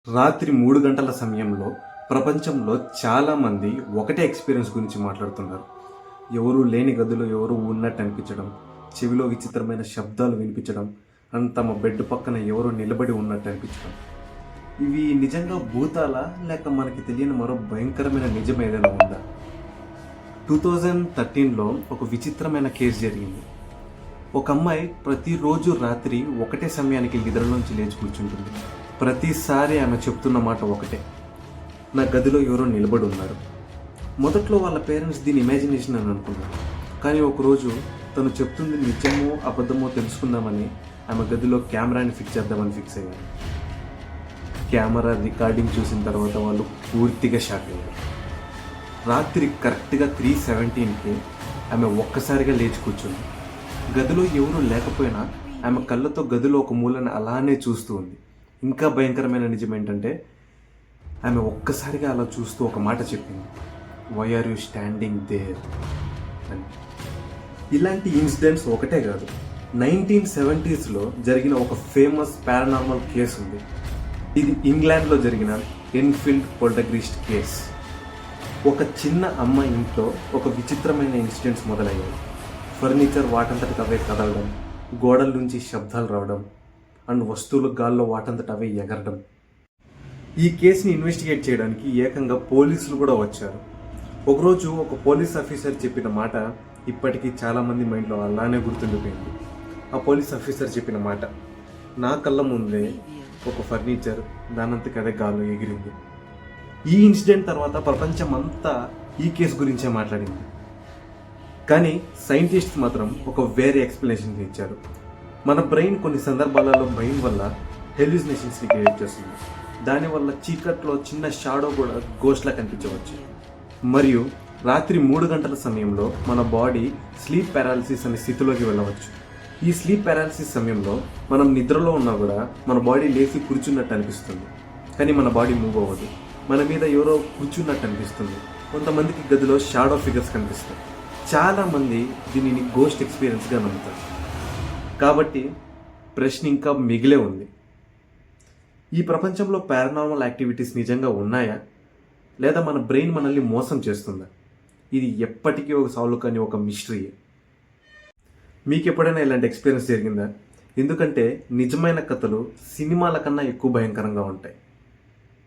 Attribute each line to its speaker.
Speaker 1: రాత్రి 3 గంటల సమయంలో ప్రపంచంలో చాలామంది ఒకటే ఎక్స్పీరియన్స్ గురించి మాట్లాడుతున్నారు. ఎవరూ లేని గదిలో ఎవరో ఉన్నట్టు అనిపించడం, చెవిలో విచిత్రమైన శబ్దాలు వినిపించడం, అండ్ తమ బెడ్ పక్కన ఎవరో నిలబడి ఉన్నట్టు అనిపించడం. ఇవి నిజంగా భూతాలా లేక మనకి తెలియని మరో భయంకరమైన నిజం ఏదైనా ఉందా? 2013లో ఒక విచిత్రమైన కేసు జరిగింది. ఒక అమ్మాయి ప్రతిరోజు రాత్రి ఒకటే సమయానికి నిద్రలోంచి లేచి కూర్చుంటుంది. ప్రతిసారి ఆమె చెప్తున్న మాట ఒకటే, నా గదిలో ఎవరో నిలబడి ఉన్నారు. మొదట్లో వాళ్ళ పేరెంట్స్ దీని ఇమాజినేషన్ అని అనుకున్నారు. కానీ ఒకరోజు తను చెప్తుంది నిజమో అబద్ధమో తెలుసుకుందామని ఆమె గదిలో కెమెరాని ఫిక్స్ చేద్దామని ఫిక్స్ అయ్యారు. కెమెరా రికార్డింగ్ చూసిన తర్వాత వాళ్ళు పూర్తిగా షాక్ అయ్యారు. రాత్రి కరెక్ట్గా 3:17కి ఆమె ఒక్కసారిగా లేచి కూర్చుంది. గదిలో ఎవరూ లేకపోయినా ఆమె కళ్ళతో గదిలో ఒక మూలను అలానే చూస్తూ ఉంది. ఇంకా భయంకరమైన నిజం ఏంటంటే ఆమె ఒక్కసారిగా అలా చూస్తూ ఒక మాట చెప్పింది, why are you standing there అని. ఇలాంటి ఇన్సిడెంట్స్ ఒకటే కాదు, 1970sలో జరిగిన ఒక ఫేమస్ పారానార్మల్ కేసు ఉంది. ఇది ఇంగ్లాండ్లో జరిగిన ఎన్ఫీల్డ్ పోల్టర్గెయిస్ట్ కేస్. ఒక చిన్న అమ్మాయి ఇంట్లో ఒక విచిత్రమైన ఇన్సిడెంట్స్ మొదలయ్యాయి. ఫర్నిచర్ వాటంతటికి అవే కదలడం, గోడల నుంచి శబ్దాలు రావడం, అండ్ వస్తువులు గాల్లో వాటంతట అవే ఎగరడం. ఈ కేసుని ఇన్వెస్టిగేట్ చేయడానికి ఏకంగా పోలీసులు కూడా వచ్చారు. ఒకరోజు ఒక పోలీస్ ఆఫీసర్ చెప్పిన మాట ఇప్పటికీ చాలామంది మైండ్లో అలానే గుర్తుండిపోయింది. ఆ పోలీస్ ఆఫీసర్ చెప్పిన మాట, నా కళ్ళ ముందే ఒక ఫర్నిచర్ దానంతకి అదే గాల్లో ఎగిరింది. ఈ ఇన్సిడెంట్ తర్వాత ప్రపంచం అంతా ఈ కేసు గురించే మాట్లాడింది. కానీ సైంటిస్ట్స్ మాత్రం ఒక వేరే ఎక్స్ప్లెనేషన్ ఇచ్చారు. మన బ్రెయిన్ కొన్ని సందర్భాలలో భయం వల్ల హెల్యూసినేషన్స్ని క్రియేట్ చేస్తుంది. దానివల్ల చీకట్లో చిన్న షాడో కూడా గోస్ట్లా కనిపించవచ్చు. మరియు రాత్రి 3 గంటల సమయంలో మన బాడీ స్లీప్ పారాలిసిస్ అనే స్థితిలోకి వెళ్ళవచ్చు. ఈ స్లీప్ పారాలిసిస్ సమయంలో మనం నిద్రలో ఉన్నా కూడా మన బాడీ లేచి కూర్చున్నట్టు అనిపిస్తుంది, కానీ మన బాడీ మూవ్ అవ్వదు. మన మీద ఎవరో కూర్చున్నట్టు అనిపిస్తుంది. కొంతమందికి గదిలో షాడో ఫిగర్స్ కనిపిస్తాయి. చాలామంది దీనిని గోస్ట్ ఎక్స్పీరియన్స్గా నమ్ముతారు. కాబట్టి ప్రశ్న ఇంకా మిగిలే ఉంది. ఈ ప్రపంచంలో పారానార్మల్ యాక్టివిటీస్ నిజంగా ఉన్నాయా, లేదా మన బ్రెయిన్ మనల్ని మోసం చేస్తుందా? ఇది ఎప్పటికీ ఒక సాల్వ్ కాని ఒక మిస్టరీయే. మీకు ఎప్పుడైనా ఇలాంటి ఎక్స్పీరియన్స్ జరిగిందా? ఎందుకంటే నిజమైన కథలు సినిమాల కన్నా ఎక్కువ భయంకరంగా ఉంటాయి.